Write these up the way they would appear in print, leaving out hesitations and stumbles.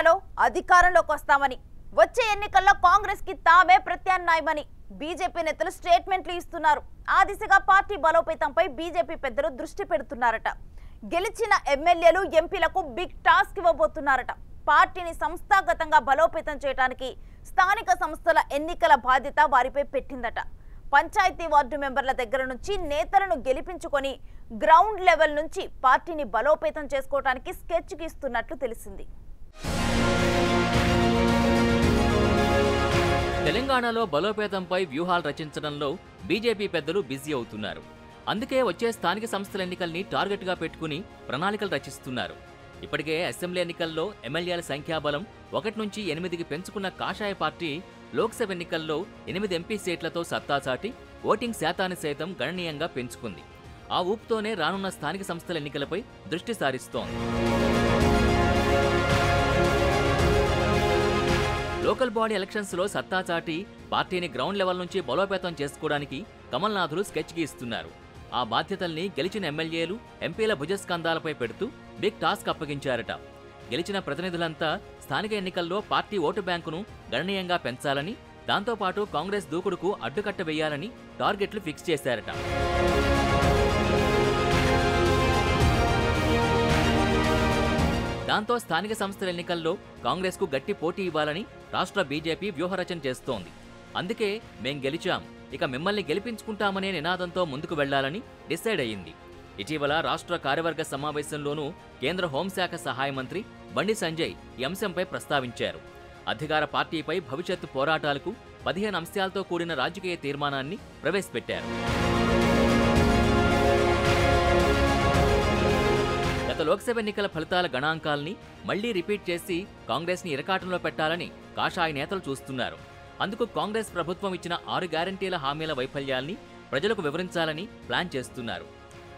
తెలంగాణలో అధికారంలోకి వస్తామని వచ్చే ఎన్నికల్లో కాంగ్రెస్ కి తామే ప్రత్యామ్నాయమని బీజేపీ నేతలు స్టేట్మెంట్లు ఇస్తున్నారు. ఆ దిశగా పార్టీ బలోపేతంపై బీజేపీ పెద్దలు దృష్టి పెడుతున్నారట. గెలిచిన ఎమ్మెల్యేలు ఎంపీలకు బిగ్ టాస్క్ ఇవ్వబోతున్నారట. పార్టీని సంస్థాగతంగా బలోపేతం చేయడానికి స్థానిక సంస్థల ఎన్నికల బాధ్యత వారిపై పెట్టిందట. పంచాయతీ వార్డు మెంబర్ల దగ్గర నుంచి నేతలను గెలిపించుకొని గ్రౌండ్ లెవెల్ నుంచి పార్టీని బలోపేతం చేసుకోవడానికి స్కెచ్ గీస్తున్నట్లు తెలిసింది. తెలంగాణలో బలోపేతంపై వ్యూహాలు రచించడంలో బీజేపీ పెద్దలు బిజీ అవుతున్నారు. అందుకే వచ్చే స్థానిక సంస్థల ఎన్నికల్ని టార్గెట్గా పెట్టుకుని ప్రణాళికలు రచిస్తున్నారు. ఇప్పటికే అసెంబ్లీ ఎన్నికల్లో ఎమ్మెల్యేల సంఖ్యాబలం 1 నుంచి 8కి పెంచుకున్న కాషాయ పార్టీ లోక్సభ ఎన్నికల్లో 8 ఎంపీ సీట్లతో సత్తాచాటి ఓటింగ్ శాతాన్ని సైతం గణనీయంగా పెంచుకుంది. ఆ ఊపుతోనే రానున్న స్థానిక సంస్థల ఎన్నికలపై దృష్టి సారిస్తోంది. లోకల్ బాడీ ఎలక్షన్స్లో సత్తాచాటి పార్టీని గ్రౌండ్ లెవెల్ నుంచి బలోపేతం చేసుకోవడానికి కమల్నాథులు స్కెచ్ గీస్తున్నారు. ఆ బాధ్యతల్ని గెలిచిన ఎమ్మెల్యేలు ఎంపీల భుజస్కంధాలపై పెడుతూ బిగ్ టాస్క్ అప్పగించారట. గెలిచిన ప్రతినిధులంతా స్థానిక ఎన్నికల్లో పార్టీ ఓటు బ్యాంకును గణనీయంగా పెంచాలని, దాంతోపాటు కాంగ్రెస్ దూకుడుకు అడ్డుకట్ట వేయాలని టార్గెట్లు ఫిక్స్ చేశారట. దాంతో స్థానిక సంస్థల ఎన్నికల్లో కాంగ్రెస్కు గట్టి పోటీ ఇవ్వాలని రాష్ట్ర బీజేపీ వ్యూహరచన చేస్తోంది. అందుకే మేం గెలిచాం, ఇక మిమ్మల్ని గెలిపించుకుంటామనే నినాదంతో ముందుకు వెళ్లాలని డిసైడ్ అయ్యింది. ఇటీవల రాష్ట్ర కార్యవర్గ సమావేశంలోనూ కేంద్ర హోంశాఖ సహాయ మంత్రి బండి సంజయ్ ఈ అంశంపై ప్రస్తావించారు. అధికార పార్టీపై భవిష్యత్తు పోరాటాలకు 15 అంశాలతో కూడిన రాజకీయ తీర్మానాన్ని ప్రవేశపెట్టారు. గత లోక్సభ ఎన్నికల ఫలితాల గణాంకాల్ని మళ్లీ రిపీట్ చేసి కాంగ్రెస్ని ఇరకాటంలో పెట్టాలని కాషాయ నేతలు చూస్తున్నారు. అందుకు కాంగ్రెస్ ప్రభుత్వం ఇచ్చిన 6 గ్యారంటీల హామీల వైఫల్యాల్ని ప్రజలకు వివరించాలని ప్లాన్ చేస్తున్నారు.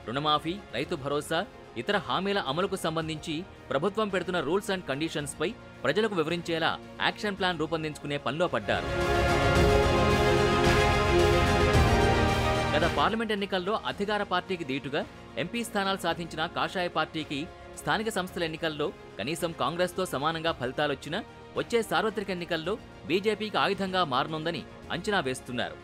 రుణమాఫీ, రైతు భరోసా, ఇతర హామీల అమలుకు సంబంధించి ప్రభుత్వం పెడుతున్న రూల్స్ అండ్ కండిషన్స్ పై ప్రజలకు వివరించేలా యాక్షన్ ప్లాన్ రూపొందించుకునే పనిలో పడ్డారు. గత పార్లమెంట్ ఎన్నికల్లో అధికార పార్టీకి దీటుగా ఎంపీ స్థానాలు సాధించిన కాషాయ పార్టీకి స్థానిక సంస్థల ఎన్నికల్లో కనీసం కాంగ్రెస్తో సమానంగా ఫలితాలొచ్చినా వచ్చే సార్వత్రిక ఎన్నికల్లో బీజేపీకి ఆయుధంగా మారనుందని అంచనా వేస్తున్నారు.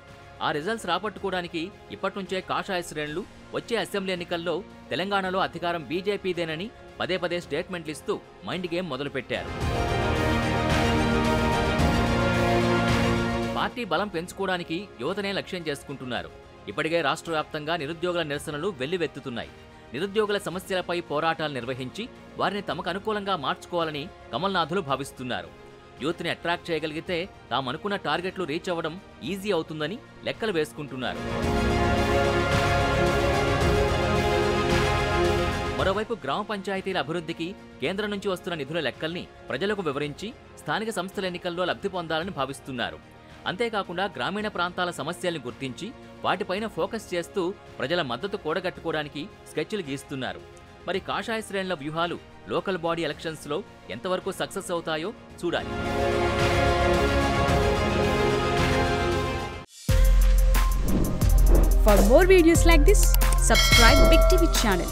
ఆ రిజల్ట్స్ రాబట్టుకోవడానికి ఇప్పటినుంచే కాషాయ శ్రేణులు వచ్చే అసెంబ్లీ ఎన్నికల్లో తెలంగాణలో అధికారం బీజేపీదేనని పదే పదే స్టేట్మెంట్లు ఇస్తూ మైండ్ గేమ్ మొదలుపెట్టారు. పార్టీ బలం పెంచుకోవడానికి యువతనే లక్ష్యం చేసుకుంటున్నారు. ఇప్పటికే రాష్ట్ర వ్యాప్తంగా నిరుద్యోగుల నిరసనలు వెల్లువెత్తుతున్నాయి. నిరుద్యోగుల సమస్యలపై పోరాటాలు నిర్వహించి వారిని తమకు అనుకూలంగా మార్చుకోవాలని కమల్నాథులు భావిస్తున్నారు. యూత్ని అట్రాక్ట్ చేయగలిగితే తామనుకున్న టార్గెట్లు రీచ్ అవ్వడం ఈజీ అవుతుందని లెక్కలు వేసుకుంటున్నారు. మరోవైపు గ్రామ పంచాయతీల అభివృద్ధికి కేంద్రం నుంచి వస్తున్న నిధుల లెక్కల్ని ప్రజలకు వివరించి స్థానిక సంస్థల ఎన్నికల్లో లబ్ధి పొందాలని భావిస్తున్నారు. అంతేకాకుండా గ్రామీణ ప్రాంతాల సమస్యల్ని గుర్తించి వాటిపైన ఫోకస్ చేస్తూ ప్రజల మద్దతు కూడగట్టుకోవడానికి స్కెచ్లు గీస్తున్నారు. మరి కాషాయ శ్రేణుల వ్యూహాలు లోకల్ బాడీ ఎలక్షన్స్లో ఎంతవరకు సక్సెస్ అవుతాయో చూడాలి. For more videos like this, subscribe Big TV channel.